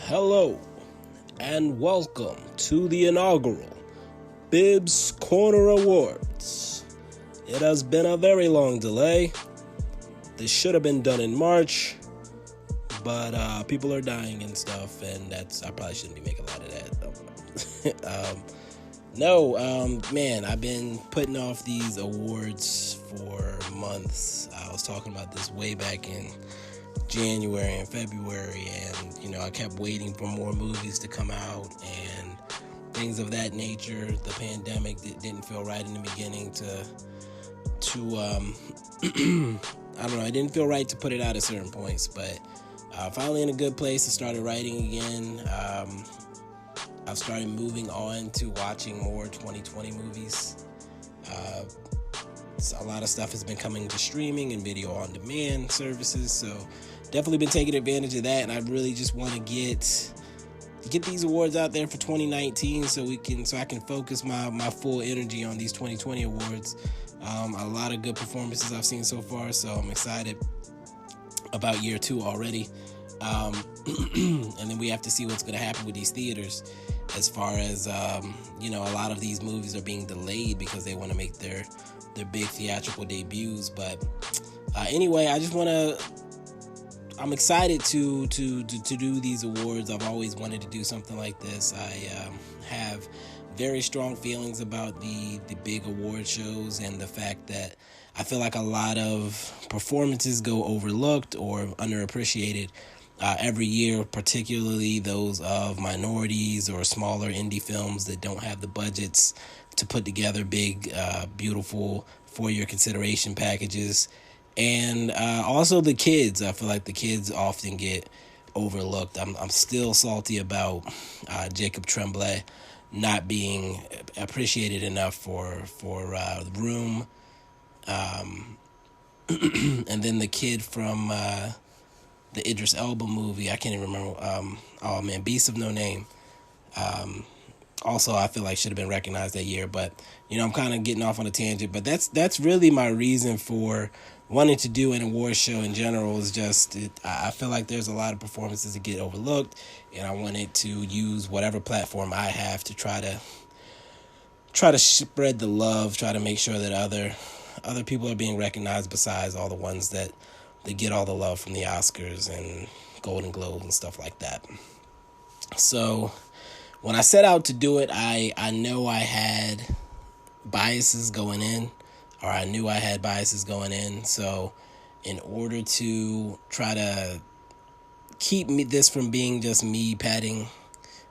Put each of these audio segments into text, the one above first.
Hello, and welcome to the inaugural Bibs Corner Awards. It has been a very long delay. This should have been done in March, but people are dying and stuff, and I probably shouldn't be making a lot of that. Man, I've been putting off these awards for months. I was talking about this way back in January and February, and I kept waiting for more movies to come out and things of that nature. The pandemic didn't feel right in the beginning I don't know, it didn't feel right to put it out at certain points, but finally in a good place. I started writing again. I've started moving on to watching more 2020 movies. A lot of stuff has been coming to streaming and video on demand services, so definitely been taking advantage of that, and I really just want to get these awards out there for 2019 so I can focus my full energy on these 2020 awards. A lot of good performances I've seen so far, so I'm excited about year 2 already. And then we have to see what's going to happen with these theaters as far as a lot of these movies are being delayed because they want to make their big theatrical debuts. But anyway, I'm excited to do these awards. I've always wanted to do something like this. I have very strong feelings about the big award shows and the fact that I feel like a lot of performances go overlooked or underappreciated every year, particularly those of minorities or smaller indie films that don't have the budgets to put together big, beautiful for-year consideration packages. And also the kids. I feel like the kids often get overlooked. I'm still salty about Jacob Tremblay not being appreciated enough for Room. And then the kid from the Idris Elba movie, I can't even remember. Beast of No Name. Also, I feel like should have been recognized that year. But I'm kind of getting off on a tangent. But that's really my reason for wanting to do an award show in general. Is just I feel like there's a lot of performances that get overlooked, and I wanted to use whatever platform I have to try to spread the love, try to make sure that other people are being recognized besides all the ones that get all the love from the Oscars and Golden Globes and stuff like that. So when I set out to do it, I know I had biases going in, or I knew I had biases going in. So in order to try to keep this from being just me patting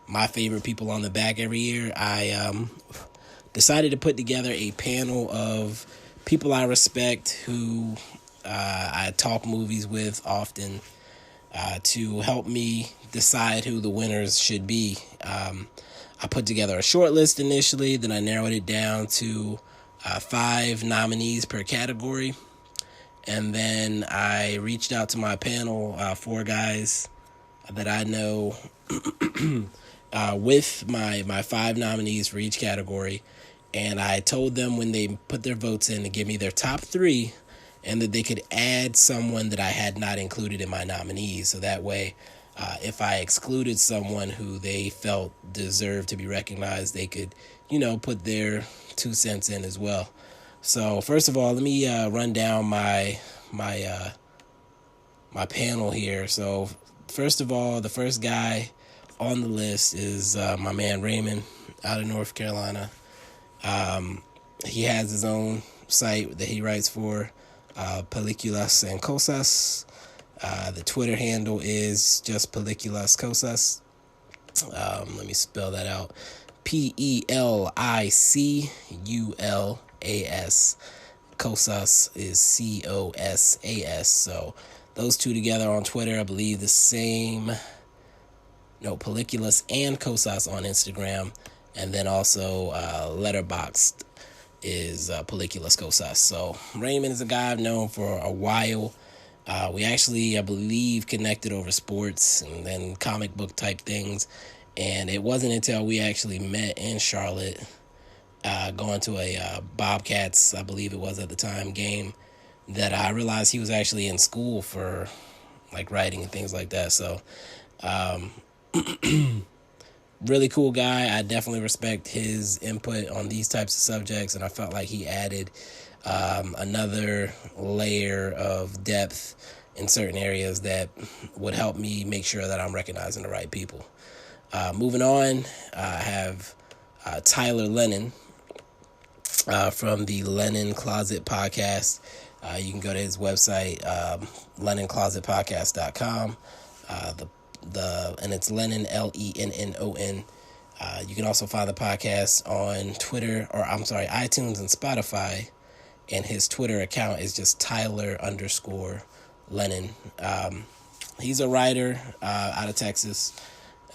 my favorite people on the back every year, I decided to put together a panel of people I respect who I talk movies with often to help me decide who the winners should be. I put together a short list initially, then I narrowed it down to 5 nominees per category. And then I reached out to my panel, 4 guys that I know with my 5 nominees for each category. And I told them when they put their votes in to give me their top 3 and that they could add someone that I had not included in my nominees. So that way, if I excluded someone who they felt deserved to be recognized, they could, put their 2 cents in as well. So first of all, let me run down my panel here. So first of all, the first guy on the list is my man Raymond out of North Carolina. He has his own site that he writes for, Películas and Cosas. The Twitter handle is just Películas Cosas. Let me spell that out. Peliculaas. Cosas is Cosas. So those 2 together on Twitter, I believe the same. No, Películas and Cosas on Instagram. And then also Letterboxd is Películas Cosas. So Raymond is a guy I've known for a while. We actually, I believe, connected over sports and then comic book type things. And it wasn't until we actually met in Charlotte, going to a Bobcats, I believe it was at the time, game, that I realized he was actually in school for like writing and things like that. So Really cool guy. I definitely respect his input on these types of subjects, and I felt like he added another layer of depth in certain areas that would help me make sure that I'm recognizing the right people. Moving on, I have Tyler Lennon from the Lennon Closet Podcast. You can go to his website, LennonClosetPodcast.com. And it's Lennon, Lennon. You can also find the podcast on Twitter, iTunes and Spotify. And his Twitter account is just Tyler_Lennon. He's a writer out of Texas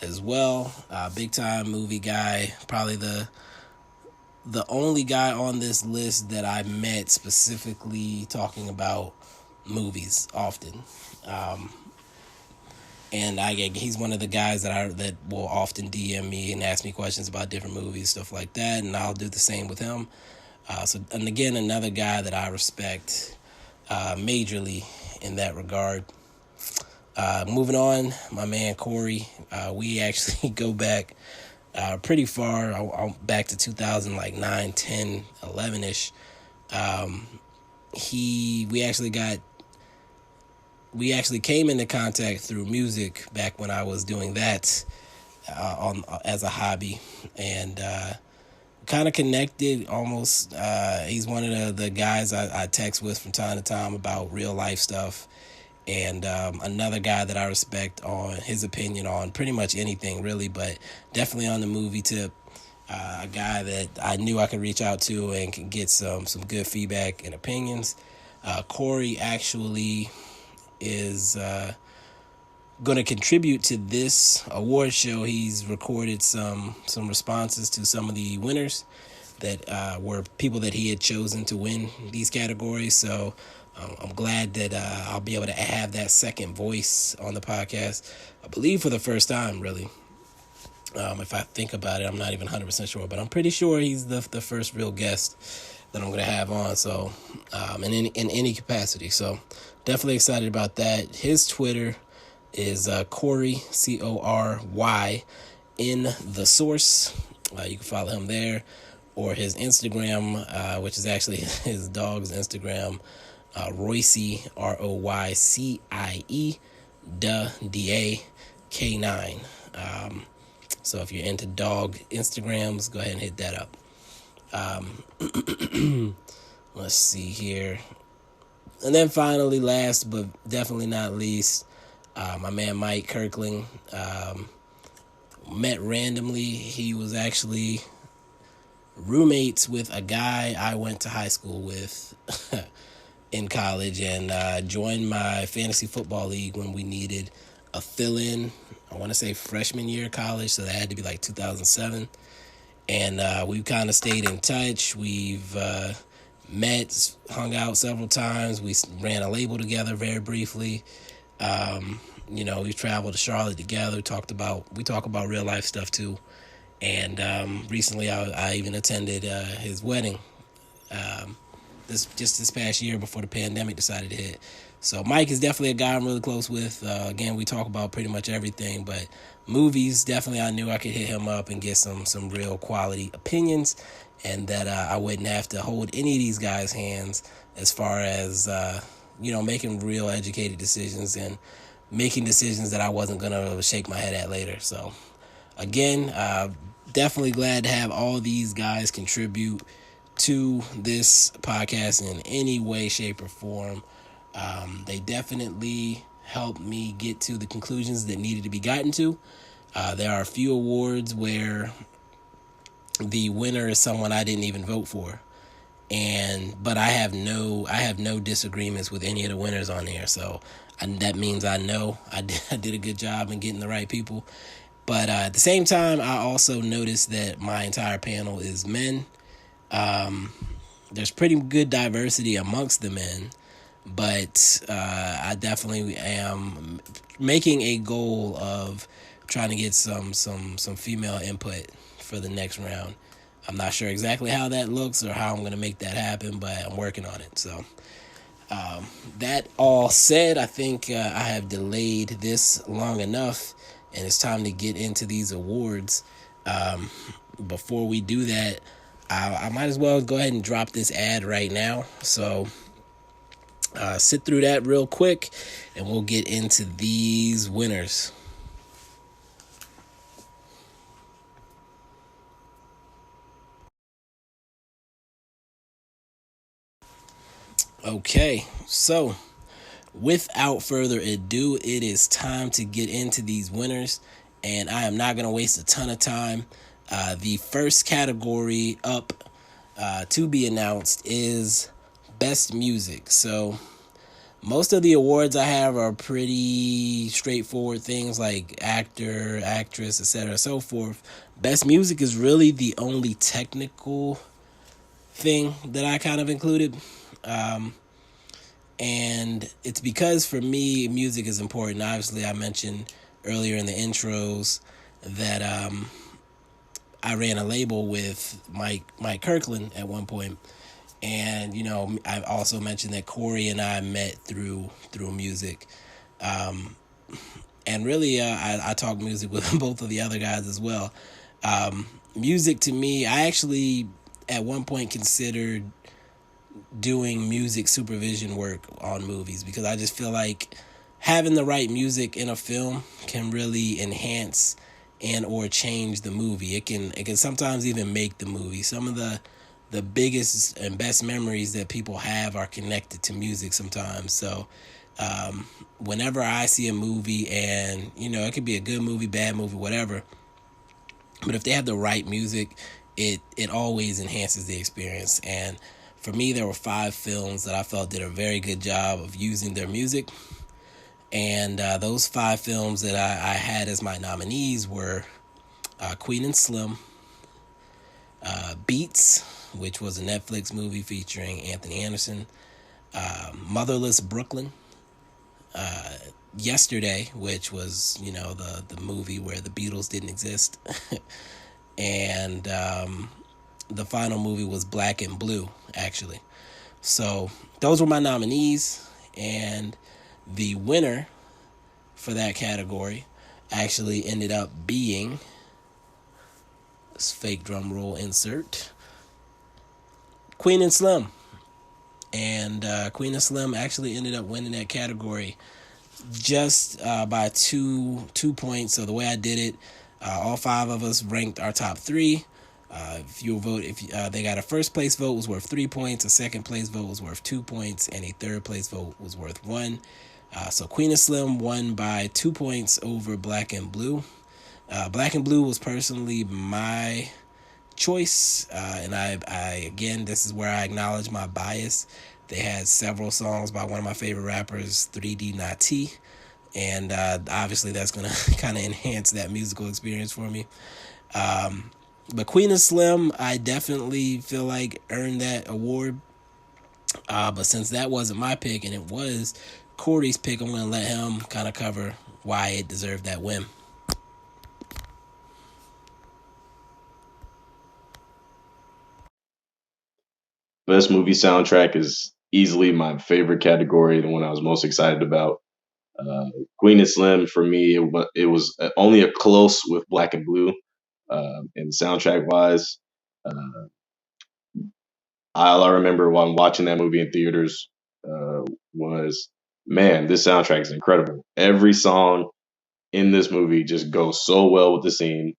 as well. Big time movie guy. Probably the only guy on this list that I met specifically talking about movies often. And he's one of the guys that will often DM me and ask me questions about different movies, stuff like that, and I'll do the same with him. And again, another guy that I respect majorly in that regard. Moving on, my man Cory. We actually go back pretty far, back to 2009, 10, 11-ish. We actually came into contact through music back when I was doing that as a hobby, and kind of connected almost. He's one of the guys I text with from time to time about real life stuff, and another guy that I respect on his opinion on pretty much anything really, but definitely on the movie tip. A guy that I knew I could reach out to and can get some good feedback and opinions. Cory actually is going to contribute to this award show. He's recorded some responses to some of the winners that were people that he had chosen to win these categories. So I'm glad that I'll be able to have that second voice on the podcast. I believe for the first time, really. If I think about it, I'm not even 100% sure, but I'm pretty sure he's the first real guest that I'm going to have on. So in any capacity. So definitely excited about that. His Twitter is Cory, Cory, in the source. You can follow him there, or his Instagram, which is actually his dog's Instagram, Roycie, Roycie, DAK9. So if you're into dog Instagrams, go ahead and hit that up. Let's see here. And then finally, last but definitely not least, my man Mike Kirkling. Met randomly. He was actually roommates with a guy I went to high school with in college, and joined my fantasy football league when we needed a fill-in. I want to say freshman year of college, so that had to be like 2007. And we've kind of stayed in touch. We've met, hung out several times. We ran a label together very briefly. We've traveled to Charlotte together. We talk about real life stuff too. And recently I even attended his wedding this past year before the pandemic decided to hit. So Mike is definitely a guy I'm really close with. Again, we talk about pretty much everything, but movies, definitely I knew I could hit him up and get some real quality opinions, and that I wouldn't have to hold any of these guys' hands as far as, making real educated decisions and making decisions that I wasn't going to shake my head at later. So again, definitely glad to have all these guys contribute to this podcast in any way, shape, or form. They definitely helped me get to the conclusions that needed to be gotten to. There are a few awards where the winner is someone I didn't even vote for, but I have no disagreements with any of the winners on here. So that means I know I did a good job in getting the right people. But at the same time, I also noticed that my entire panel is men. There's pretty good diversity amongst the men, but I definitely am making a goal of trying to get some female input for the next round. I'm not sure exactly how that looks or how I'm going to make that happen, but I'm working on it. So that all said, I think I have delayed this long enough. and it's time to get into these awards. Before we do that, I might as well go ahead and drop this ad right now. So sit through that real quick, and we'll get into these winners. Okay, so without further ado, it is time to get into these winners, and I am not going to waste a ton of time. The first category up to be announced is Best Music. So most of the awards I have are pretty straightforward things like actor, actress, etc., so forth. Best Music is really the only technical thing that I kind of included. And it's because for me, music is important. Obviously, I mentioned earlier in the intros that I ran a label with Mike Kirkland at one point. And, you know, I also mentioned that Cory and I met through music. And really, I talk music with both of the other guys as well. Music to me, I actually at one point considered doing music supervision work on movies, because I just feel like having the right music in a film can really enhance and or change the movie. It can sometimes even make the movie. Some of the biggest and best memories that people have are connected to music sometimes. So whenever I see a movie, and you know, it could be a good movie, bad movie, whatever, but if they have the right music, it always enhances the experience. And for me, there were 5 films that I felt did a very good job of using their music. And those 5 films that I had as my nominees were Queen and Slim, Beats, which was a Netflix movie featuring Anthony Anderson, Motherless Brooklyn, Yesterday, which was, you know, the movie where the Beatles didn't exist, and the final movie was Black and Blue, actually. So those were my nominees, and the winner for that category actually ended up being, this fake drum roll insert, Queen and Slim. And Queen and Slim actually ended up winning that category just by two points. So the way I did it, all 5 of us ranked our top 3. If you vote, if they got a first place vote was worth 3 points, a second place vote was worth 2 points, and a third place vote was worth 1. So Queen and Slim won by 2 points over Black and Blue. Black and Blue was personally my choice, and I again, this is where I acknowledge my bias. They had several songs by one of my favorite rappers, 3D Nati, and obviously that's going to kind of enhance that musical experience for me. But Queen and Slim, I definitely feel like earned that award. But since that wasn't my pick and it was Cory's pick, I'm going to let him kind of cover why it deserved that win. Best movie soundtrack is easily my favorite category, the one I was most excited about. Uh, Queen and Slim for me, it was only a close with Black and Blue, and soundtrack wise. Uh, all I remember while watching that movie in theaters was, man, this soundtrack is incredible. Every song in this movie just goes so well with the scene.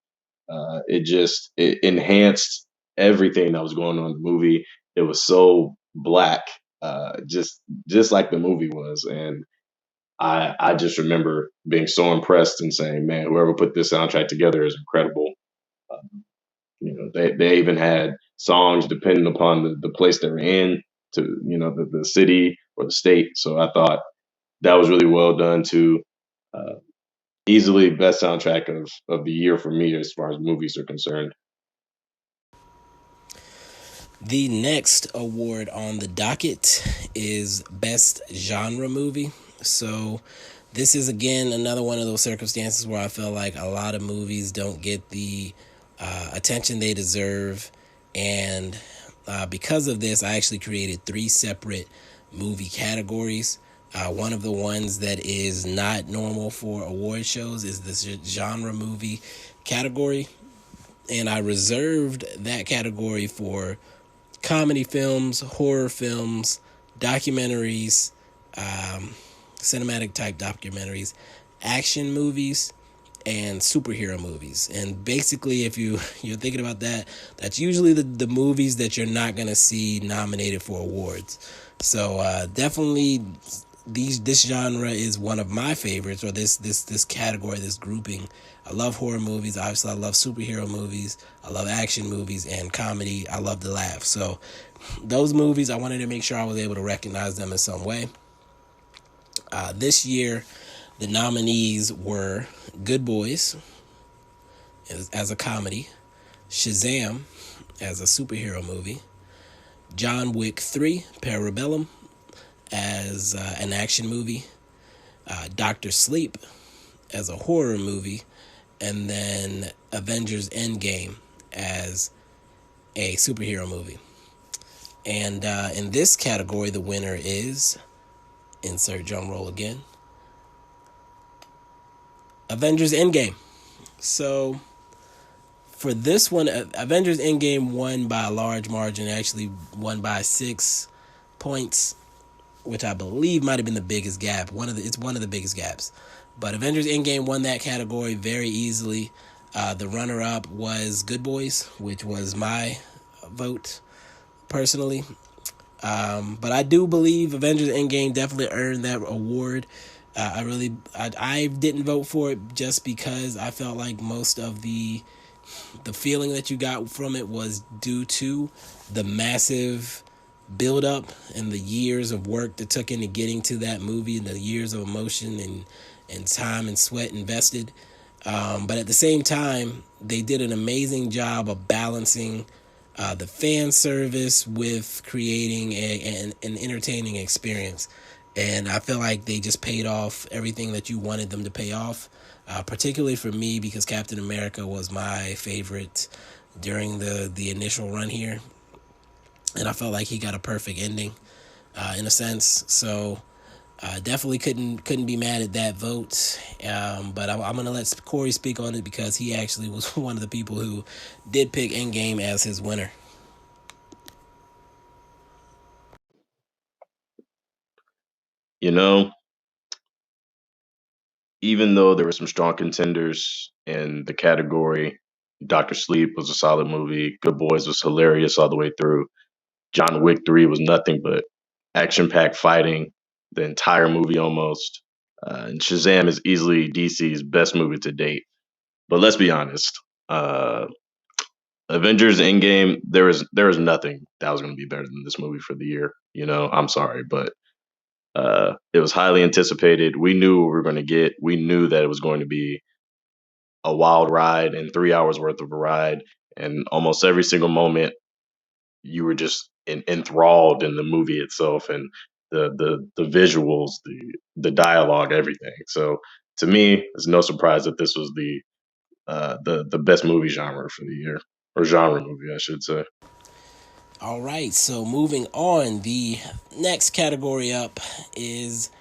It enhanced everything that was going on in the movie. It was so black, just like the movie was, and I just remember being so impressed and saying, "Man, whoever put this soundtrack together is incredible." You know, they even had songs depending upon the place they were in, to the city or the state. So I thought that was really well done too. Uh, Easily best soundtrack of the year for me as far as movies are concerned. The next award on the docket is Best Genre Movie. So this is again another one of those circumstances where I feel like a lot of movies don't get the attention they deserve, and because of this, I actually created 3 separate movie categories. One of the ones that is not normal for award shows is the genre movie category. And I reserved that category for comedy films, horror films, documentaries, cinematic type documentaries, action movies, and superhero movies. And basically, if you're thinking about that, that's usually the movies that you're not going to see nominated for awards. So definitely this genre is one of my favorites, or this category, this grouping. I love horror movies. Obviously, I love superhero movies. I love action movies and comedy. I love to laugh. So those movies, I wanted to make sure I was able to recognize them in some way. This year, the nominees were Good Boys as a comedy, Shazam as a superhero movie, John Wick 3, Parabellum as an action movie, Doctor Sleep as a horror movie, and then Avengers Endgame as a superhero movie. And in this category, the winner is, insert drum roll again, Avengers Endgame. So for this one, Avengers Endgame won by a large margin, actually won by 6 points, which I believe might have been the biggest gap. It's one of the biggest gaps. But Avengers Endgame won that category very easily. The runner-up was Good Boys, which was my vote personally. But I do believe Avengers Endgame definitely earned that award. I didn't vote for it just because I felt like most of the feeling that you got from it was due to the massive build up and the years of work that took into getting to that movie, and the years of emotion and time and sweat invested. But at the same time, they did an amazing job of balancing the fan service with creating an entertaining experience. And I feel like they just paid off everything that you wanted them to pay off, particularly for me, because Captain America was my favorite during the initial run here. And I felt like he got a perfect ending, in a sense. So definitely couldn't be mad at that vote. But I'm going to let Cory speak on it because he actually was one of the people who did pick Endgame as his winner. You know, even though there were some strong contenders in the category, Doctor Sleep was a solid movie. Good Boys was hilarious all the way through. John Wick 3 was nothing but action packed fighting the entire movie almost. And Shazam is easily DC's best movie to date. But let's be honest. Avengers Endgame, there is nothing that was going to be better than this movie for the year. I'm sorry, but it was highly anticipated. We knew what we were going to get. We knew that it was going to be a wild ride and 3 hours worth of a ride. And almost every single moment, you were just enthralled in the movie itself and the visuals, the dialogue, everything. So to me, it's no surprise that this was the best movie genre for the year, or genre movie, I should say. All right, so moving on, the next category up is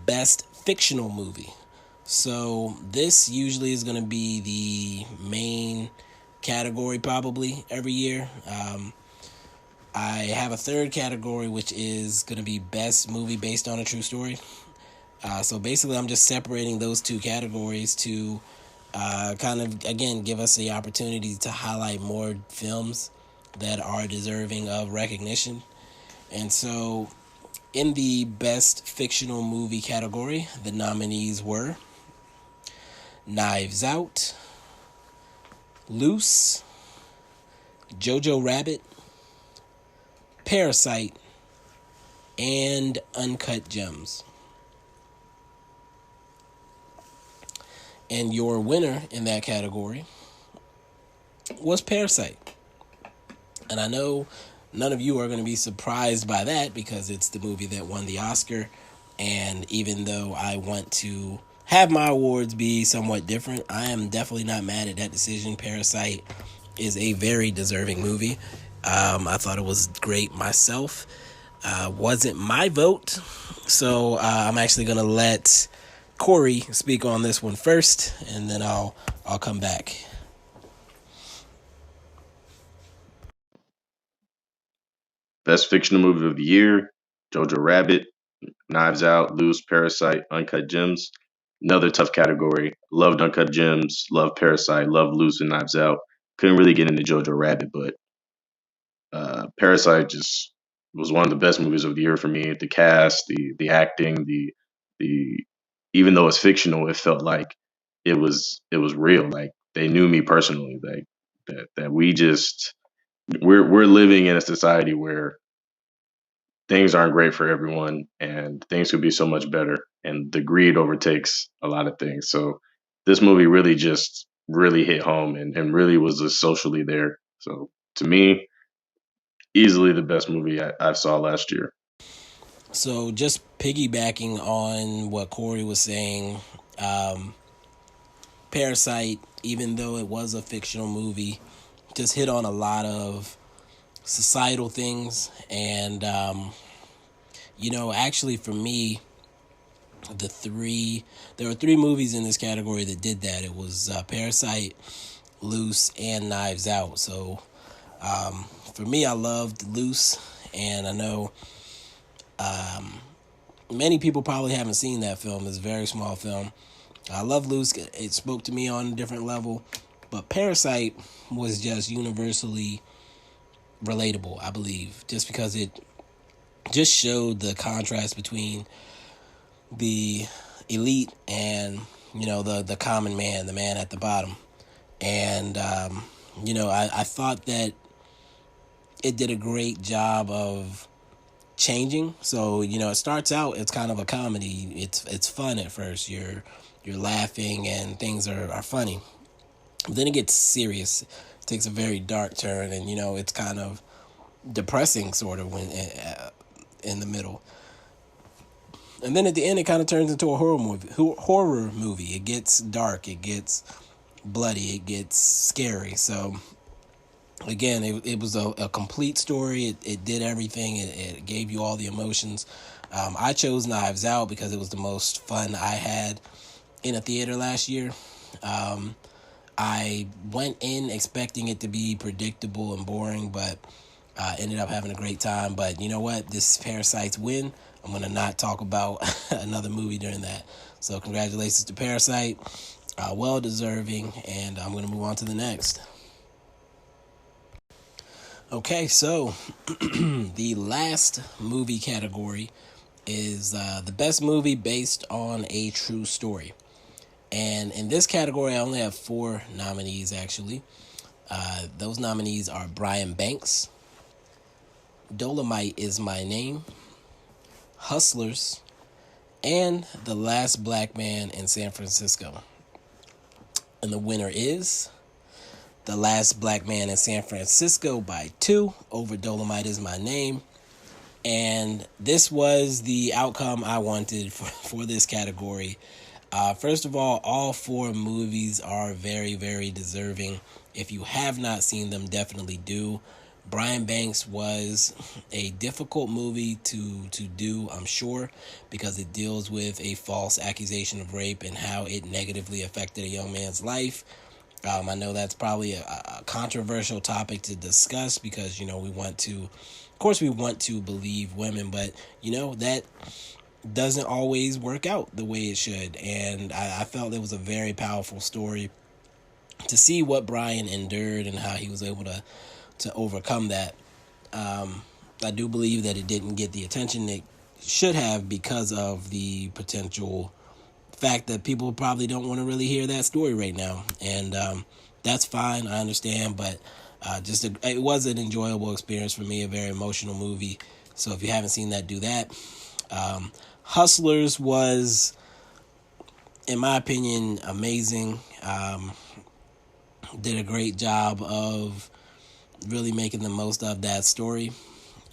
Best Fictional Movie. So this usually is going to be the main category probably every year. I have a third category, which is going to be Best Movie Based on a True Story. So basically, I'm just separating those two categories to kind of, again, give us the opportunity to highlight more films that are deserving of recognition. And so in the Best Fictional Movie category, the nominees were Knives Out, Loose, Jojo Rabbit, Parasite, and Uncut Gems. And your winner in that category was Parasite. And I know none of you are going to be surprised by that because it's the movie that won the Oscar. And even though I want to have my awards be somewhat different, I am definitely not mad at that decision. Parasite is a very deserving movie. I thought it was great myself. wasn't my vote, so I'm actually gonna let Cory speak on this one first, and then I'll come back. Best fictional movie of the year: Jojo Rabbit, Knives Out, Loose, Parasite, Uncut Gems. Another tough category. Loved Uncut Gems, loved Parasite, loved Loose and Knives Out. Couldn't really get into Jojo Rabbit, but Parasite just was one of the best movies of the year for me. The cast, the acting, the even though it's fictional, it felt like it was real. Like they knew me personally. Like that we just we're living in a society where things aren't great for everyone and things could be so much better and the greed overtakes a lot of things. So this movie really just really hit home and really was just socially there. So to me, easily the best movie I saw last year. So just piggybacking on what Cory was saying, um, Parasite, even though it was a fictional movie, just hit on a lot of societal things. And, actually for me, there were three movies in this category that did that. It was Parasite, Loose, and Knives Out. So for me, I loved Loose, and I know many people probably haven't seen that film. It's a very small film. I love Loose. It spoke to me on a different level. But Parasite was just universally relatable, I believe, just because it just showed the contrast between the elite and, the common man, the man at the bottom. And, I thought that it did a great job of changing. So it starts out, it's kind of a comedy. It's fun at first. You're laughing and things are funny. But then it gets serious. It takes a very dark turn, and it's kind of depressing, sort of, when in the middle. And then at the end, it kind of turns into a horror movie. It gets dark. It gets bloody. It gets scary. So again, it was a complete story. It did everything. It gave you all the emotions. I chose Knives Out because it was the most fun I had in a theater last year. I went in expecting it to be predictable and boring, but ended up having a great time. But you know what? This Parasite's win. I'm going to not talk about another movie during that. So congratulations to Parasite. Well deserving. And I'm going to move on to the next. Okay, so the last movie category is the best movie based on a true story. And in this category, I only have 4 nominees, actually. Those nominees are Brian Banks, Dolomite Is My Name, Hustlers, and The Last Black Man in San Francisco. And the winner is The Last Black Man in San Francisco by 2 over Dolomite Is My Name. And this was the outcome I wanted for this category. First of all 4 movies are very, very deserving. If you have not seen them, definitely do. Brian Banks was a difficult movie to do, I'm sure, because it deals with a false accusation of rape and how it negatively affected a young man's life. I know that's probably a controversial topic to discuss because, we want to believe women, but, that doesn't always work out the way it should. And I felt it was a very powerful story to see what Brian endured and how he was able to overcome that. I do believe that it didn't get the attention it should have because of the potential fact that people probably don't want to really hear that story right now. And that's fine. I understand. But it was an enjoyable experience for me, a very emotional movie. So if you haven't seen that, do that. Hustlers was, in my opinion, amazing. Did a great job of really making the most of that story.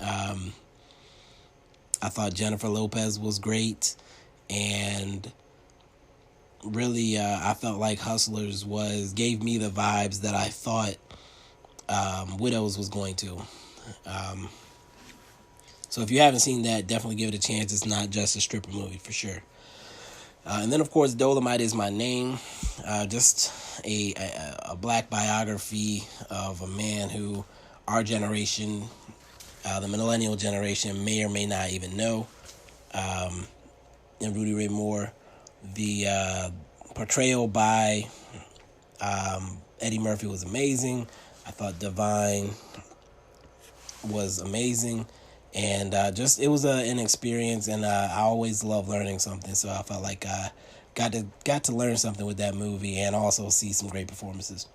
I thought Jennifer Lopez was great, and really, I felt like Hustlers gave me the vibes that I thought Widows was going to. So if you haven't seen that, definitely give it a chance. It's not just a stripper movie for sure. And then, of course, Dolomite Is My Name. Just a black biography of a man who our generation, the millennial generation, may or may not even know. And Rudy Ray Moore, the portrayal by Eddie Murphy was amazing. I thought Divine was amazing. And just it was an experience, and I always love learning something. So I felt like I got to learn something with that movie, and also see some great performances.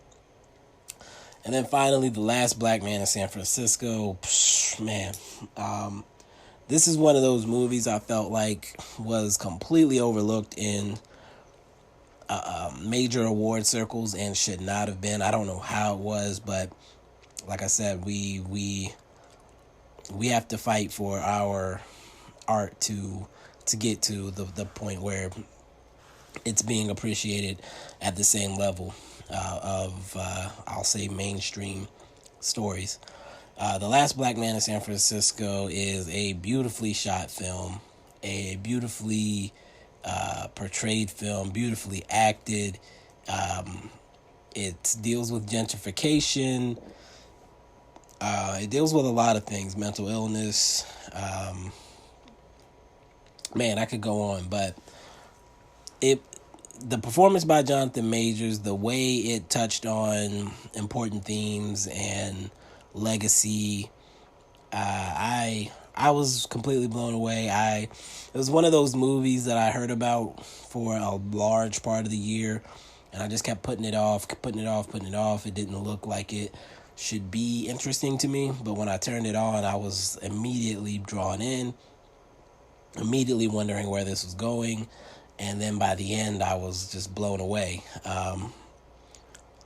And then finally, The Last Black Man in San Francisco. Man, this is one of those movies I felt like was completely overlooked in major award circles and should not have been. I don't know how it was, but like I said, we have to fight for our art to get to the point where it's being appreciated at the same level of I'll say mainstream stories. The Last Black Man in San Francisco is a beautifully shot film, a beautifully portrayed film, beautifully acted. It deals with gentrification. It deals with a lot of things, mental illness. Man, I could go on, but the performance by Jonathan Majors, the way it touched on important themes and legacy, I was completely blown away. It was one of those movies that I heard about for a large part of the year, and I just kept putting it off. It didn't look like it should be interesting to me, but when I turned it on, I was immediately drawn in, immediately wondering where this was going, and then by the end, I was just blown away.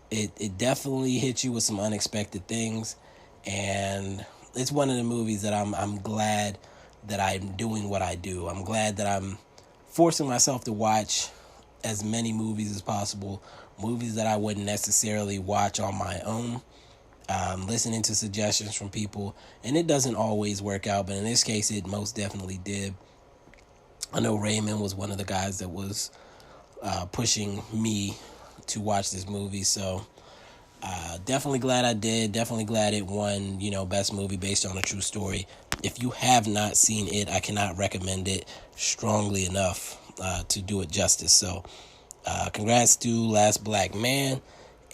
It definitely hit you with some unexpected things, and it's one of the movies that I'm glad that I'm doing what I do. I'm glad that I'm forcing myself to watch as many movies as possible, movies that I wouldn't necessarily watch on my own. Listening to suggestions from people, and it doesn't always work out, but in this case, it most definitely did. I know Raymond was one of the guys that was pushing me to watch this movie, so definitely glad I did. Definitely glad it won, best movie based on a true story. If you have not seen it, I cannot recommend it strongly enough to do it justice. So, congrats to Last Black Man.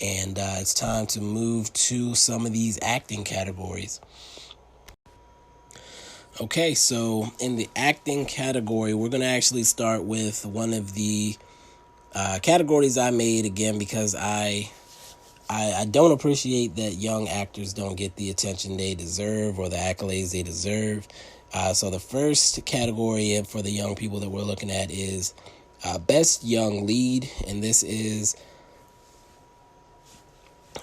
And it's time to move to some of these acting categories. Okay, so in the acting category, we're going to actually start with one of the categories I made, again, because I don't appreciate that young actors don't get the attention they deserve or the accolades they deserve. So the first category for the young people that we're looking at is Best Young Lead, and this is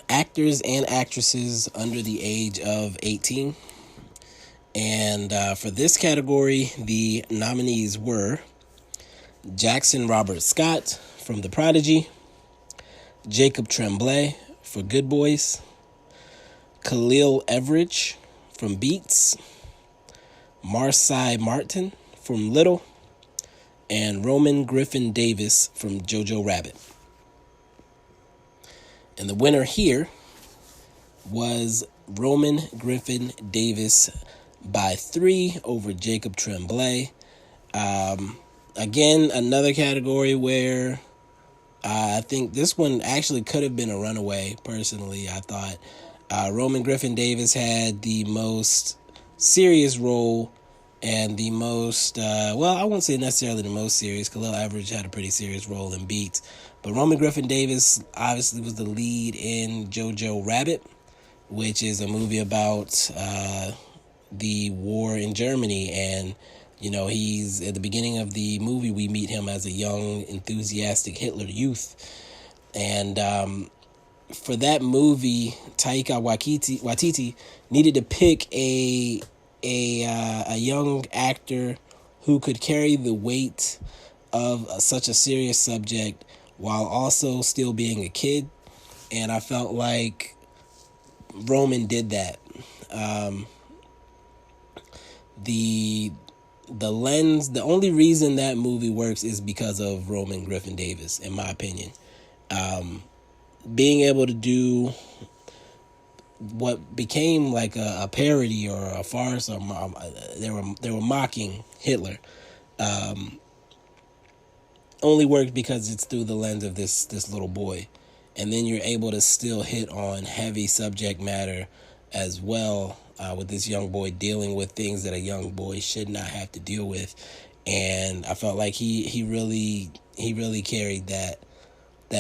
actors and actresses under the age of 18. And for this category, the nominees were Jackson Robert Scott from The Prodigy, Jacob Tremblay for Good Boys, Khalil Everidge from Beats, Marsai Martin from Little, and Roman Griffin Davis from Jojo Rabbit. And the winner here was Roman Griffin Davis by 3 over Jacob Tremblay. Again, another category where I think this one actually could have been a runaway, personally. I thought Roman Griffin Davis had the most serious role and the most, I won't say necessarily the most serious. Khalil Everidge had a pretty serious role in Beats. But Roman Griffin Davis obviously was the lead in Jojo Rabbit, which is a movie about the war in Germany. And, he's at the beginning of the movie, we meet him as a young, enthusiastic Hitler youth. And for that movie, Taika Waititi needed to pick a young actor who could carry the weight of such a serious subject while also still being a kid. And I felt like Roman did that. the lens, the only reason that movie works is because of Roman Griffin Davis, in my opinion. Being able to do what became like a parody or a farce, or they were mocking Hitler, only worked because it's through the lens of this little boy, and then you're able to still hit on heavy subject matter as well, with this young boy dealing with things that a young boy should not have to deal with. And I felt like he really carried that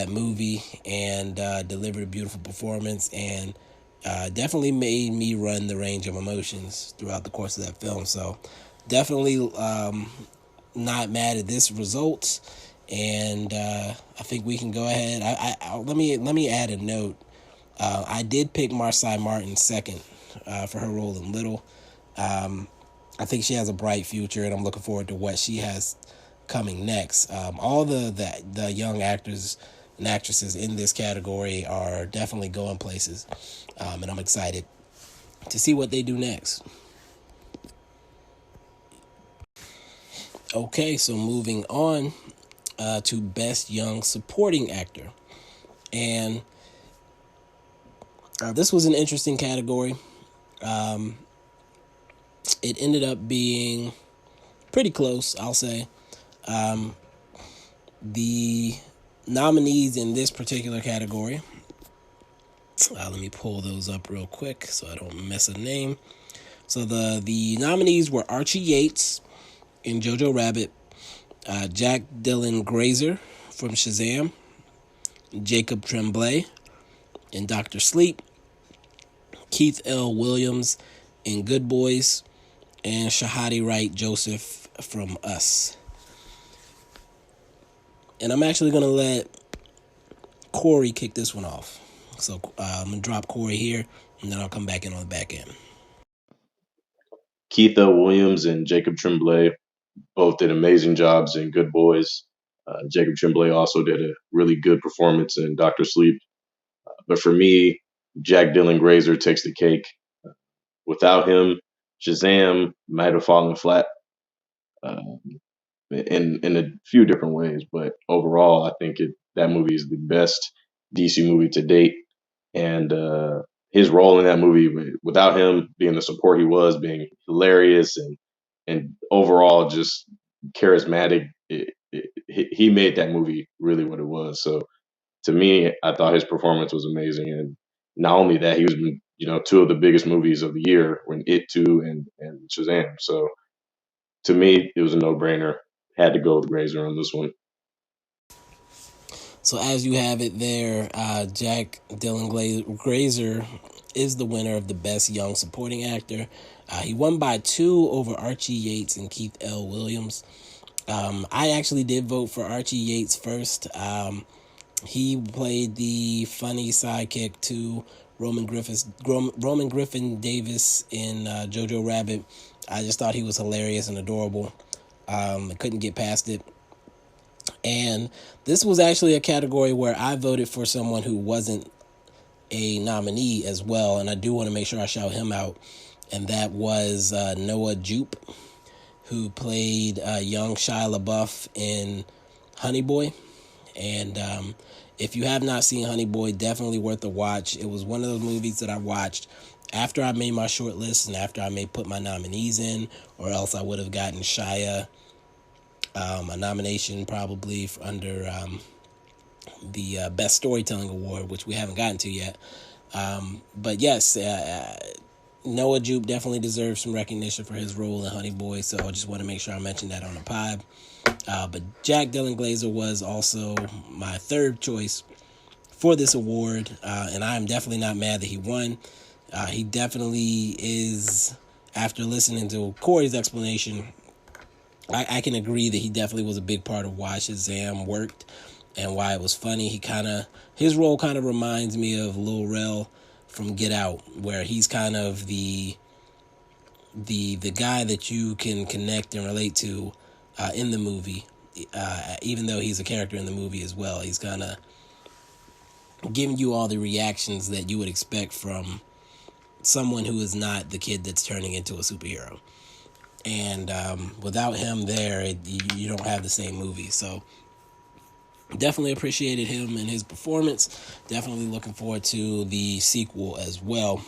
movie, and delivered a beautiful performance, and definitely made me run the range of emotions throughout the course of that film. So definitely not mad at this result, and I think we can go ahead. Let me add a note. I did pick Marsai Martin second for her role in Little. I think she has a bright future, and I'm looking forward to what she has coming next. All the young actors and actresses in this category are definitely going places, and I'm excited to see what they do next. Okay, so moving on to Best Young Supporting Actor. And this was an interesting category. It ended up being pretty close, I'll say. The nominees in this particular category, let me pull those up real quick so I don't mess a name. So the nominees were Archie Yates in Jojo Rabbit, Jack Dylan Grazer from Shazam, Jacob Tremblay in Dr. Sleep, Keith L. Williams in Good Boys, and Shahadi Wright Joseph from Us. And I'm actually going to let Cory kick this one off. So I'm going to drop Cory here, and then I'll come back in on the back end. Keith L. Williams and Jacob Tremblay both did amazing jobs in Good Boys. Jacob Tremblay also did a really good performance in Doctor Sleep. But for me, Jack Dylan Grazer takes the cake. Without him, Shazam might have fallen flat in a few different ways. But overall, I think that movie is the best DC movie to date. And his role in that movie, without him being the support he was, being hilarious and overall just charismatic, he made that movie really what it was. So to me, I thought his performance was amazing, and not only that, he was two of the biggest movies of the year when It 2 and Shazam. So to me, it was a no brainer. Had to go with Grazer on this one. So as you have it there, Jack Dylan Grazer is the winner of the Best Young Supporting Actor. He won by 2 over Archie Yates and Keith L. Williams. I actually did vote for Archie Yates first. He played the funny sidekick to Roman Griffin Davis in Jojo Rabbit. I just thought he was hilarious and adorable. I couldn't get past it. And this was actually a category where I voted for someone who wasn't a nominee as well, and I do want to make sure I shout him out, and that was Noah Jupe, who played young Shia LaBeouf in Honey Boy. And if you have not seen Honey Boy, definitely worth a watch. It was one of those movies that I watched after I made my short list and after I may put my nominees in, or else I would have gotten Shia a nomination probably under the Best Storytelling Award, which we haven't gotten to yet. But yes, Noah Jupe definitely deserves some recognition for his role in Honey Boy, so I just want to make sure I mention that on the pod. But Jack Dylan Grazer was also my third choice for this award, and I am definitely not mad that he won. He definitely is, after listening to Cory's explanation, I can agree that he definitely was a big part of why Shazam worked and why it was funny. His role kind of reminds me of Lil Rel from Get Out, where he's kind of the guy that you can connect and relate to in the movie, even though he's a character in the movie as well. He's kind of giving you all the reactions that you would expect from someone who is not the kid that's turning into a superhero. and without him there, you don't have the same movie. So definitely appreciated him and his performance. Definitely looking forward to the sequel as well.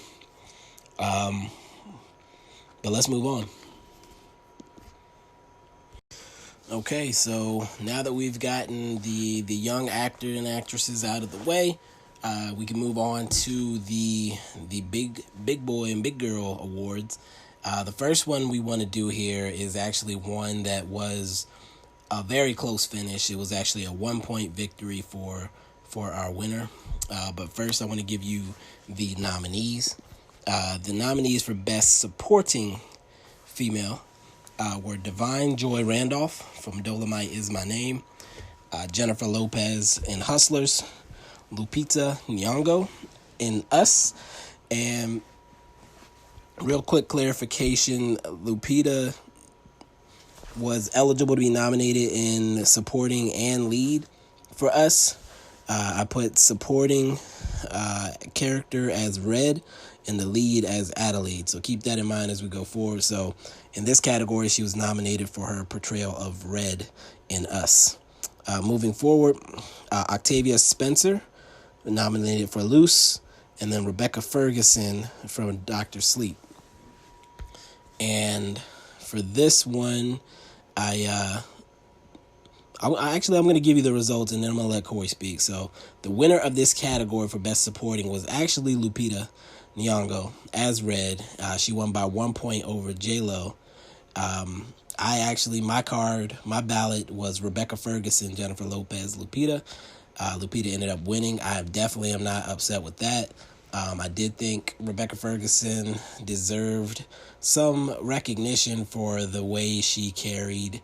But let's move on. Okay, so now that we've gotten the young actor and actresses out of the way, we can move on to the big boy and big girl awards. The first one we want to do here is actually one that was a very close finish. It was actually a 1 point victory for our winner. But first, I want to give you the nominees. The nominees for Best Supporting Female were Divine Joy Randolph from Dolomite Is My Name, Jennifer Lopez in Hustlers, Lupita Nyong'o in Us, and real quick clarification, Lupita was eligible to be nominated in supporting and lead for Us. I put supporting character as Red and the lead as Adelaide. So keep that in mind as we go forward. So in this category, she was nominated for her portrayal of Red in Us. Moving forward, Octavia Spencer nominated for Luce, and then Rebecca Ferguson from Dr. Sleep. And for this one, I'm going to give you the results, and then I'm going to let Cory speak. So the winner of this category for Best Supporting was actually Lupita Nyong'o as Red. She won by 1 point over J-Lo. My ballot was Rebecca Ferguson, Jennifer Lopez, Lupita. Lupita ended up winning. I definitely am not upset with that. I did think Rebecca Ferguson deserved some recognition for the way she carried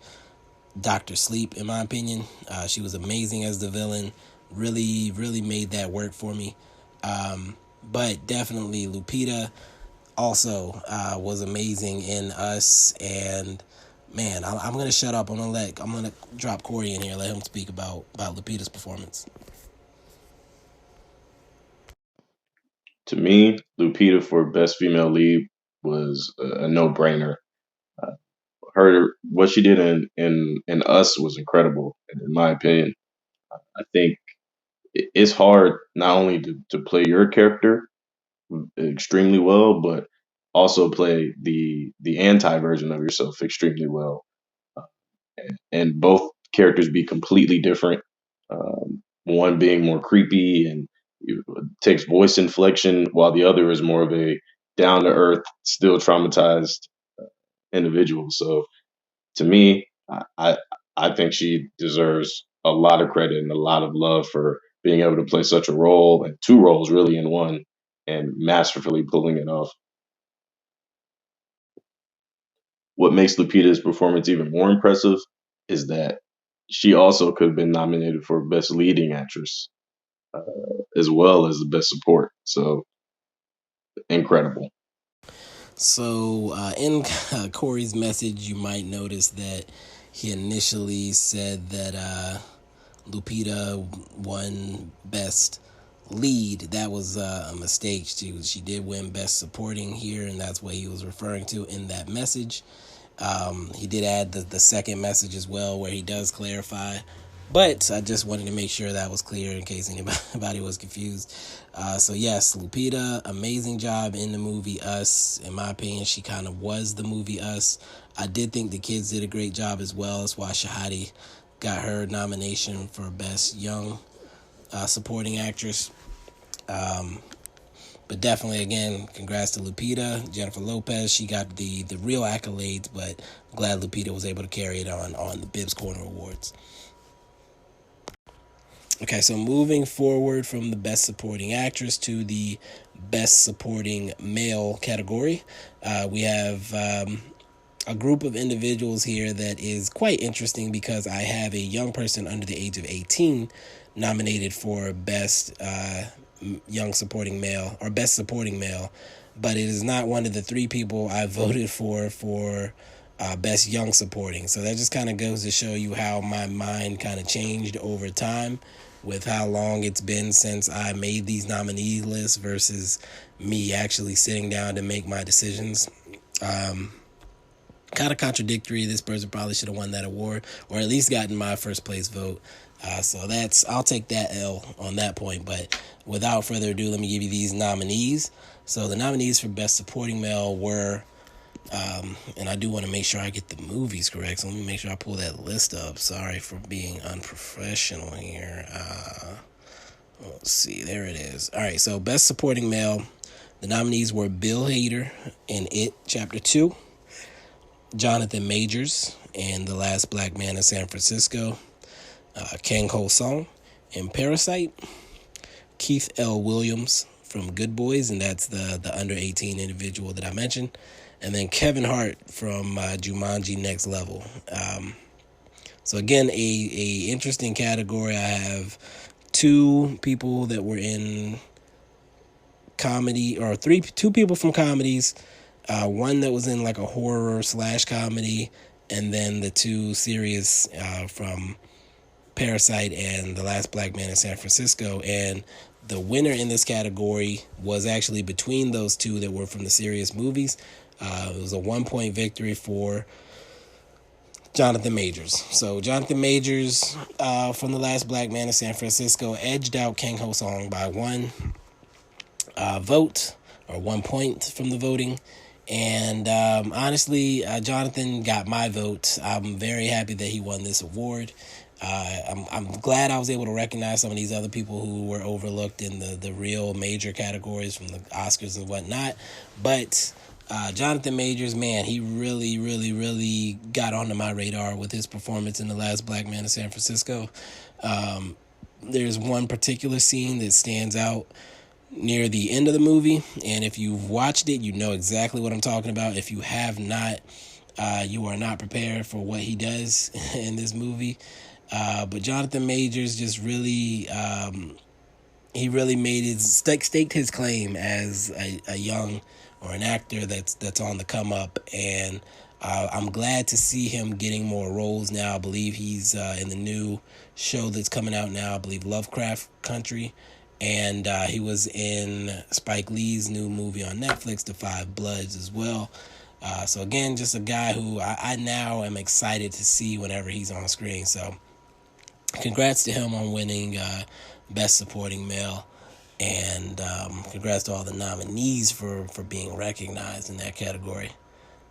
Dr. Sleep, in my opinion. She was amazing as the villain. Really, really made that work for me. But definitely Lupita also was amazing in Us. And man, I'm gonna shut up. I'm gonna drop Cory in here, let him speak about Lupita's performance. To me, Lupita for best female lead was a no-brainer. Her what she did in Us was incredible, in my opinion. I think it's hard not only to play your character extremely well, but also play the anti version of yourself extremely well, and both characters be completely different. One being more creepy and takes voice inflection, while the other is more of a down to earth, still traumatized individual. So to me, I think she deserves a lot of credit and a lot of love for being able to play such a role, and two roles really in one, and masterfully pulling it off. What makes Lupita's performance even more impressive is that she also could have been nominated for Best Leading Actress as well as the Best Support. So incredible. So in Cory's message, you might notice that he initially said that Lupita won Best Lead. That was a mistake. She did win Best Supporting here, and that's what he was referring to in that message. He did add the second message as well, where he does clarify. But I just wanted to make sure that was clear in case anybody was confused. So yes, Lupita, amazing job in the movie Us. In my opinion, she kind of was the movie Us. I did think the kids did a great job as well. That's why Shahadi got her nomination for Best Young Supporting Actress. But definitely, again, congrats to Lupita. Jennifer Lopez, she got the real accolades, but I'm glad Lupita was able to carry it on the Bibbs Corner Awards. Okay, so moving forward from the Best Supporting Actress to the Best Supporting Male category, we have a group of individuals here that is quite interesting because I have a young person under the age of 18 nominated for Best Young Supporting Male or Best Supporting Male, but it is not one of the three people I voted for Best Young Supporting. So that just kind of goes to show you how my mind kind of changed over time with how long it's been since I made these nominee lists versus me actually sitting down to make my decisions. kind of contradictory. This person probably should have won that award, or at least gotten my first place vote. So I'll take that L on that point. But without further ado, let me give you these nominees. So the nominees for Best Supporting Male were, and I do want to make sure I get the movies correct. So let me make sure I pull that list up. Sorry for being unprofessional here. Let's see, there it is. All right, so Best Supporting Male, the nominees were Bill Hader in It Chapter 2, Jonathan Majors in The Last Black Man in San Francisco, Kang Ho Song in Parasite, Keith L. Williams from Good Boys, and that's the under 18 individual that I mentioned, and then Kevin Hart from Jumanji Next Level. So again, a interesting category. I have two people that were in comedy, or two people from comedies, one that was in like a horror / comedy, and then the two serious from Parasite and The Last Black Man in San Francisco. And the winner in this category was actually between those two that were from the serious movies. It was a 1-point victory for Jonathan Majors. So Jonathan Majors from The Last Black Man in San Francisco edged out Kang Ho Song by 1 vote, or 1 point from the voting. And honestly, Jonathan got my vote. I'm very happy that he won this award. I'm glad I was able to recognize some of these other people who were overlooked in the real major categories from the Oscars and whatnot. But Jonathan Majors, man, he really, really, really got onto my radar with his performance in The Last Black Man in San Francisco. There's one particular scene that stands out near the end of the movie, and if you've watched it, you know exactly what I'm talking about. If you have not, you are not prepared for what he does in this movie. But Jonathan Majors just really, he really staked his claim as a young, or an actor that's on the come up, and I'm glad to see him getting more roles now. I believe he's in the new show that's coming out now, I believe Lovecraft Country, and he was in Spike Lee's new movie on Netflix, The Five Bloods, as well. So again, just a guy who I now am excited to see whenever he's on screen. So congrats to him on winning Best Supporting Male. And congrats to all the nominees for being recognized in that category.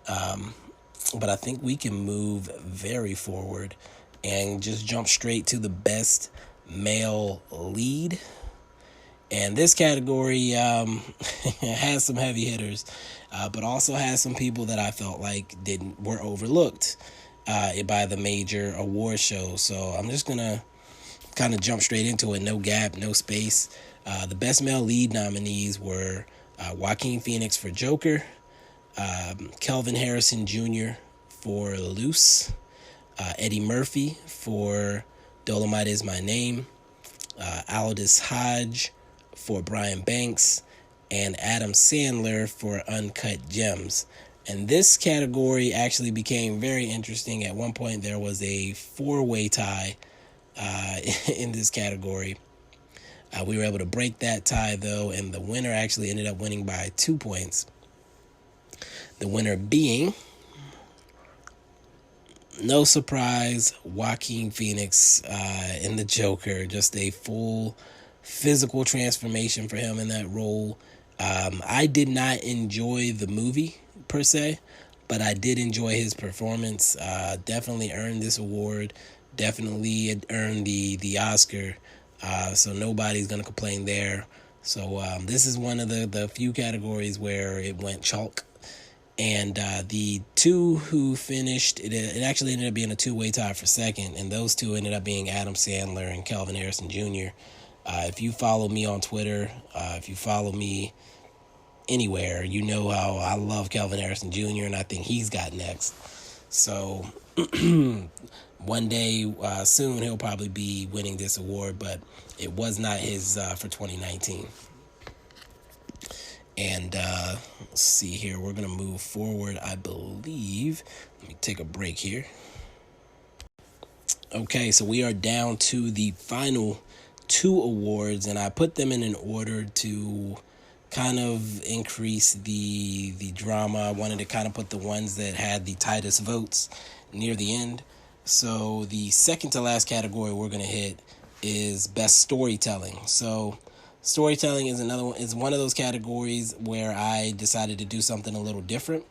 But I think we can move very forward and just jump straight to the Best Male Lead. And this category has some heavy hitters, but also has some people that I felt like were overlooked by the major award shows. So I'm just going to kind of jump straight into it. No gap, no space. The Best Male Lead nominees were Joaquin Phoenix for Joker, Kelvin Harrison Jr. for Loose, Eddie Murphy for Dolomite Is My Name, Aldous Hodge for Brian Banks, and Adam Sandler for Uncut Gems. And this category actually became very interesting. At one point, there was a 4-way tie in this category. We were able to break that tie, though, and the winner actually ended up winning by 2 points. The winner being, no surprise, Joaquin Phoenix in the Joker. Just a full physical transformation for him in that role. I did not enjoy the movie, per se, but I did enjoy his performance. Definitely earned this award. Definitely earned the Oscar. So nobody's going to complain there. So this is one of the few categories where it went chalk. And the two who finished, it actually ended up being a 2-way tie for second. And those two ended up being Adam Sandler and Kelvin Harrison Jr. If you follow me on Twitter, if you follow me anywhere, you know how I love Kelvin Harrison Jr. and I think he's got next. So one day soon he'll probably be winning this award, but it was not his for 2019. And let's see here. We're going to move forward, I believe. Let me take a break here. Okay, so we are down to the final 2 awards, and I put them in an order to kind of increase the drama. I wanted to kind of put the ones that had the tightest votes near the end. So the second to last category we're going to hit is best storytelling. So storytelling is one of those categories where I decided to do something a little different.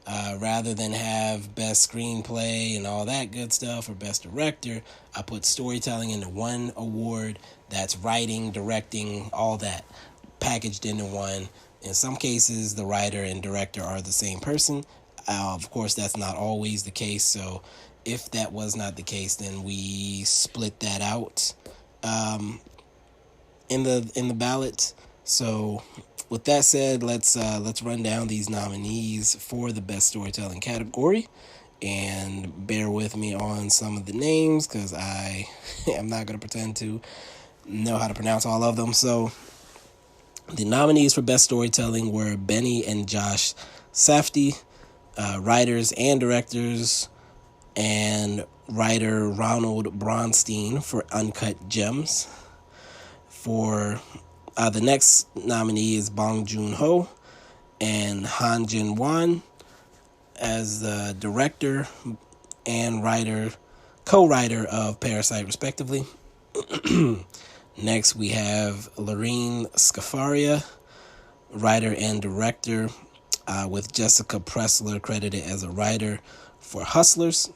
Rather than have best screenplay and all that good stuff or best director, I put storytelling into one award. That's writing, directing, all that packaged into one. In some cases, the writer and director are the same person. Of course, that's not always the case. So if that was not the case, then we split that out in the ballot. So with that said, let's run down these nominees for the best storytelling category, and bear with me on some of the names because I am not going to pretend to know how to pronounce all of them. So the nominees for best storytelling were Benny and Josh Safdie, writers and directors, and writer Ronald Bronstein for Uncut Gems. For the next nominee is Bong Joon-ho and Han Jin-won as the director and co-writer of Parasite, respectively. Next, we have Lorene Scafaria, writer and director, with Jessica Pressler credited as a writer for Hustlers.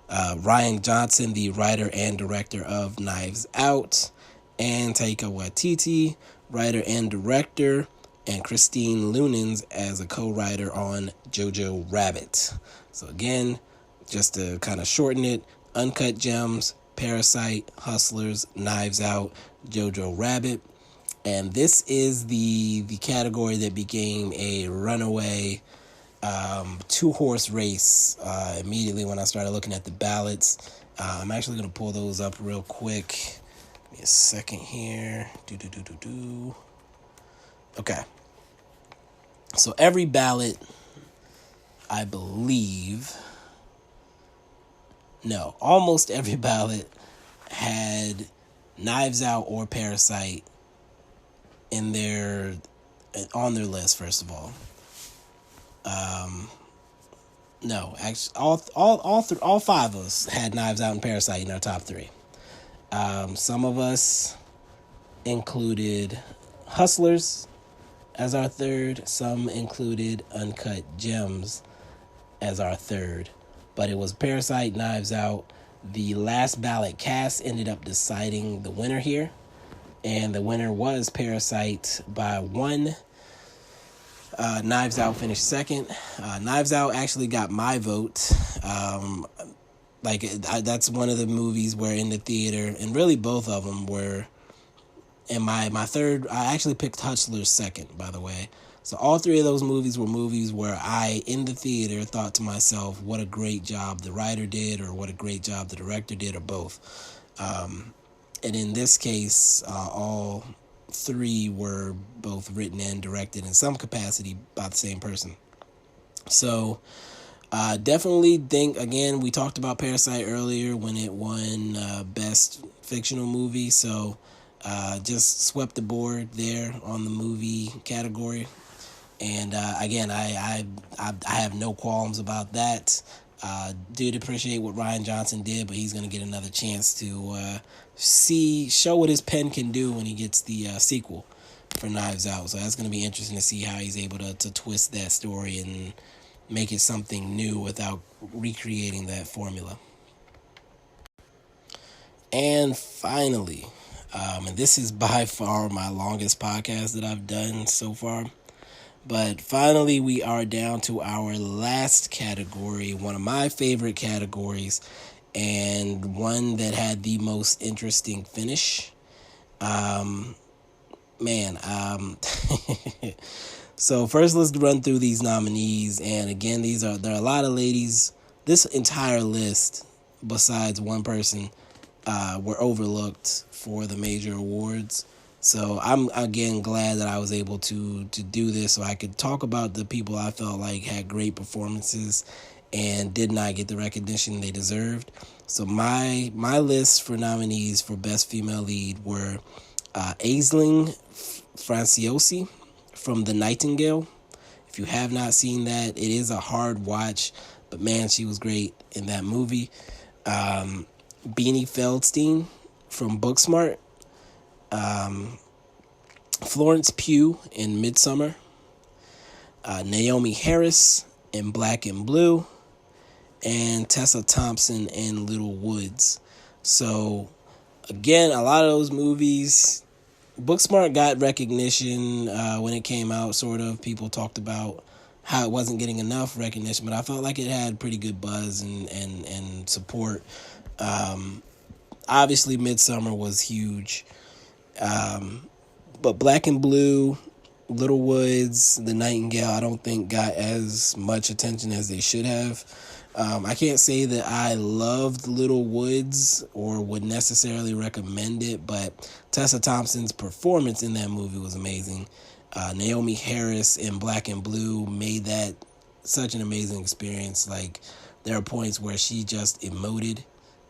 Ryan Johnson, the writer and director of Knives Out, and Taika Waititi, writer and director, and Christine Lunens as a co-writer on Jojo Rabbit. So again, just to kind of shorten it, Uncut Gems, Parasite, Hustlers, Knives Out, Jojo Rabbit. And this is the category that became a runaway two-horse race immediately when I started looking at the ballots. I'm actually going to pull those up real quick. Give me a second here. Okay. So every ballot, I believe, no, almost every ballot had Knives Out or Parasite on their list. First of all, no, actually, all five of us had Knives Out and Parasite in our top three. Some of us included Hustlers as our third. Some included Uncut Gems as our third. But it was Parasite, Knives Out. The last ballot cast ended up deciding the winner here. And the winner was Parasite by one. Knives Out finished second. Knives Out actually got my vote. That's one of the movies where in the theater, and really both of them were, and my third, I actually picked Hustlers second, by the way. So all three of those movies were movies where I, in the theater, thought to myself, what a great job the writer did, or what a great job the director did, or both. And in this case, all three were both written and directed in some capacity by the same person. So definitely think, again, we talked about Parasite earlier when it won Best Fictional Movie. So just swept the board there on the movie category. And again, I have no qualms about that. Did appreciate what Ryan Johnson did, but he's going to get another chance to show what his pen can do when he gets the sequel for Knives Out. So that's going to be interesting to see how he's able to twist that story and make it something new without recreating that formula. And finally, and this is by far my longest podcast that I've done so far, but finally we are down to our last category, one of my favorite categories, and one that had the most interesting finish. So first, let's run through these nominees. And again, there are a lot of ladies. This entire list, besides one person, were overlooked for the major awards. So I'm, again, glad that I was able to do this so I could talk about the people I felt like had great performances and did not get the recognition they deserved. So my list for nominees for Best Female Lead were Aisling Franciosi, from The Nightingale. If you have not seen that, it is a hard watch, but man, she was great in that movie. Beanie Feldstein from Booksmart. Florence Pugh in Midsummer. Naomi Harris in Black and Blue. And Tessa Thompson in Little Woods. So, again, a lot of those movies, Booksmart got recognition when it came out, sort of. People talked about how it wasn't getting enough recognition, but I felt like it had pretty good buzz and support. Obviously, Midsummer was huge. But Black and Blue, Little Woods, The Nightingale, I don't think got as much attention as they should have. I can't say that I loved Little Woods or would necessarily recommend it, but Tessa Thompson's performance in that movie was amazing. Naomi Harris in Black and Blue made that such an amazing experience. Like, there are points where she just emoted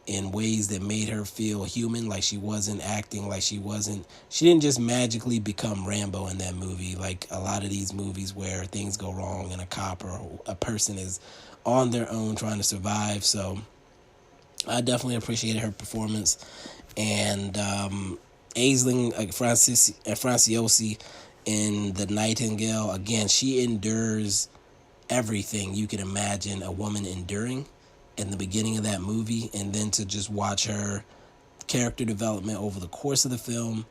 in ways that made her feel human, like she wasn't acting, like she didn't just magically become Rambo in that movie, like a lot of these movies where things go wrong and a cop or a person is on their own trying to survive. So I definitely appreciated her performance. And Aisling Franciosi in The Nightingale, again, she endures everything you can imagine a woman enduring in the beginning of that movie, and then to just watch her character development over the course of the film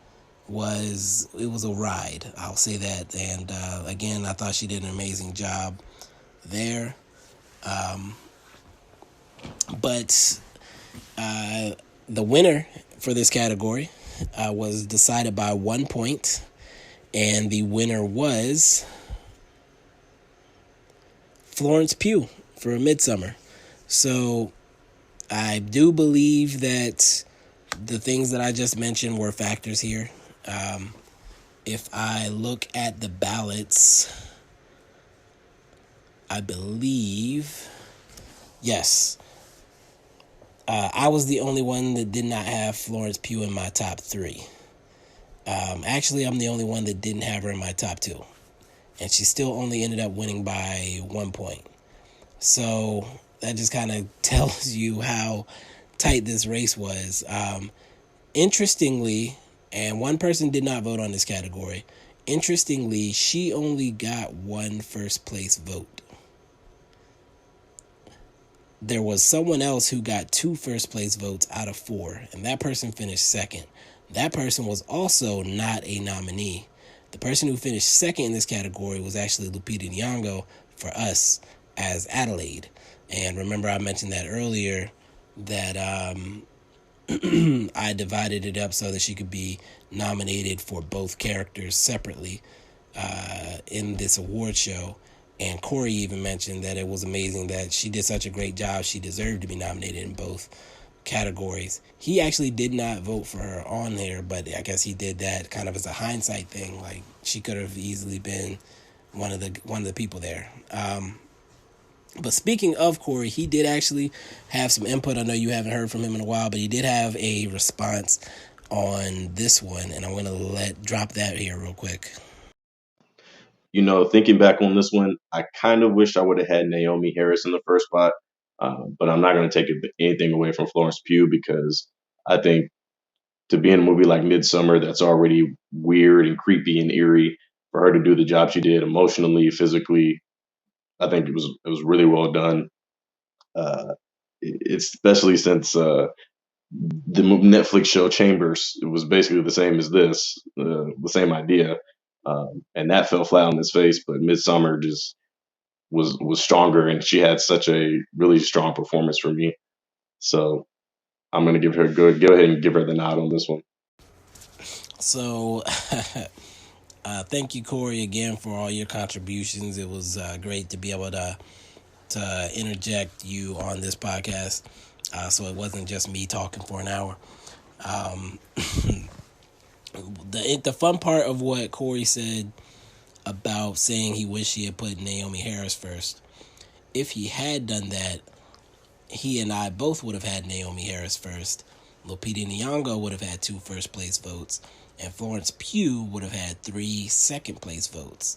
was a ride, I'll say that. And again, I thought she did an amazing job there. But the winner for this category was decided by 1 point, and the winner was Florence Pugh for Midsummer. So I do believe that the things that I just mentioned were factors here. If I look at the ballots, I believe, yes, I was the only one that did not have Florence Pugh in my top 3. Actually, I'm the only one that didn't have her in my top 2. And she still only ended up winning by 1 point. So that just kind of tells you how tight this race was. Interestingly, and one person did not vote on this category. Interestingly, she only got 1 first place vote. There was someone else who got 2 first place votes out of 4, and that person finished second. That person was also not a nominee. The person who finished second in this category was actually Lupita Nyong'o for us as Adelaide. And remember, I mentioned that earlier, that I divided it up so that she could be nominated for both characters separately in this award show. And Cory even mentioned that it was amazing that she did such a great job. She deserved to be nominated in both categories. He actually did not vote for her on there, but I guess he did that kind of as a hindsight thing. Like, she could have easily been one of the people there. But speaking of Cory, he did actually have some input. I know you haven't heard from him in a while, but he did have a response on this one, and I'm going to drop that here real quick. You know, thinking back on this one, I kind of wish I would have had Naomi Harris in the first spot, but I'm not going to take anything away from Florence Pugh, because I think to be in a movie like Midsummer that's already weird and creepy and eerie, for her to do the job she did emotionally, physically, I think it was really well done. Especially since the Netflix show Chambers, it was basically the same as this, the same idea, and that fell flat on its face. But Midsummer just was stronger, and she had such a really strong performance for me. So I'm gonna go ahead and give her the nod on this one. So thank you, Cory, again for all your contributions. It was great to be able to interject you on this podcast, so it wasn't just me talking for an hour. The fun part of what Cory said about saying he wished he had put Naomi Harris first, if he had done that, he and I both would have had Naomi Harris first. Lupita Nyong'o would have had 2 first place votes, and Florence Pugh would have had 3 second place votes.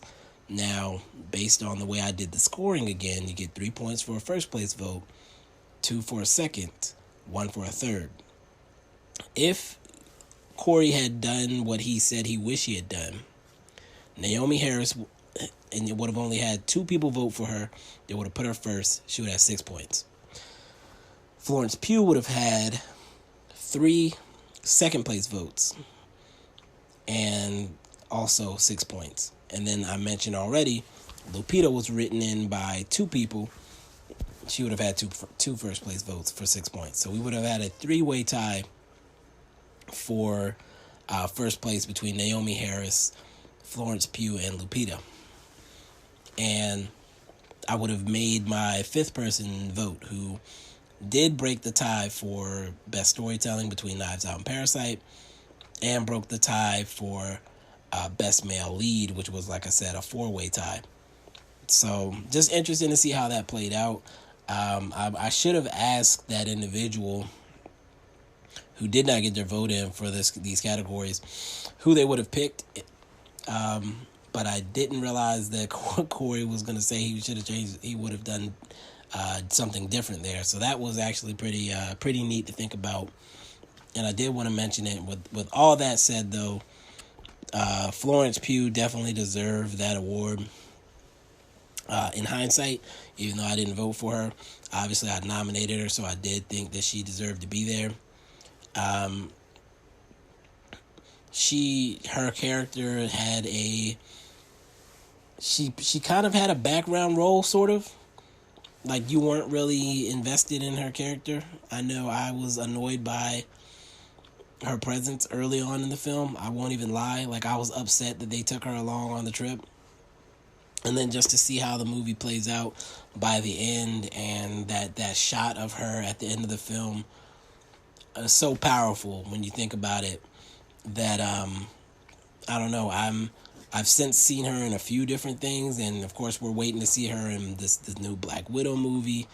Now, based on the way I did the scoring again, you get 3 points for a first place vote, 2 for a second, 1 for a third. If Cory had done what he said he wished he had done, Naomi Harris, and it would have only had 2 people vote for her, they would have put her first, she would have 6 points. Florence Pugh would have had 3 second place votes and also 6 points. And then I mentioned already, Lupita was written in by 2 people. She would have had two first place votes for 6 points. So we would have had a 3-way tie for first place between Naomi Harris, Florence Pugh, and Lupita. And I would have made my 5th person vote, who did break the tie for best storytelling between Knives Out and Parasite, and broke the tie for best male lead, which was, like I said, a 4-way tie. So just interesting to see how that played out. I should have asked that individual who did not get their vote in for these categories who they would have picked. But I didn't realize that Cory was going to say he should have changed. He would have done something different there. So that was actually pretty neat to think about. And I did want to mention it. With all that said, though, Florence Pugh definitely deserved that award. In hindsight, even though I didn't vote for her, obviously I nominated her, so I did think that she deserved to be there. Her character had she kind of had a background role, sort of. Like, you weren't really invested in her character. I know I was annoyed by her presence early on in the film. I won't even lie. Like, I was upset that they took her along on the trip. And then just to see how the movie plays out by the end, and that shot of her at the end of the film is so powerful when you think about it, that I don't know, I've since seen her in a few different things, and of course we're waiting to see her in this new Black Widow movie.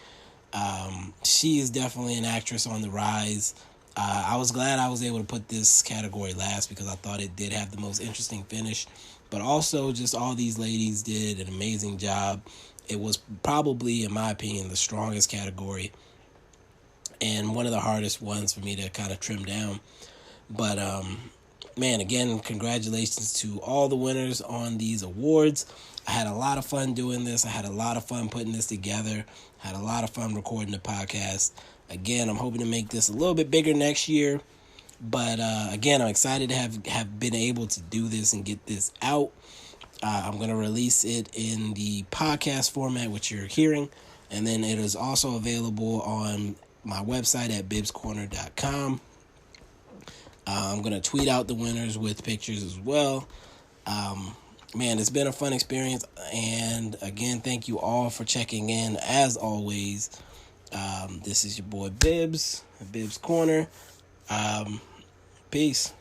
She is definitely an actress on the rise. I was glad I was able to put this category last because I thought it did have the most interesting finish. But also, just all these ladies did an amazing job. It was probably, in my opinion, the strongest category and one of the hardest ones for me to kind of trim down. But, man, again, congratulations to all the winners on these awards. I had a lot of fun doing this. I had a lot of fun putting this together. Had a lot of fun recording the podcast. Again, I'm hoping to make this a little bit bigger next year. But, again, I'm excited to have been able to do this and get this out. I'm going to release it in the podcast format, which you're hearing. And then it is also available on my website at bibscorner.com. I'm going to tweet out the winners with pictures as well. Man, it's been a fun experience. And, again, thank you all for checking in. As always, this is your boy Bibbs, Bibbs Corner. Peace.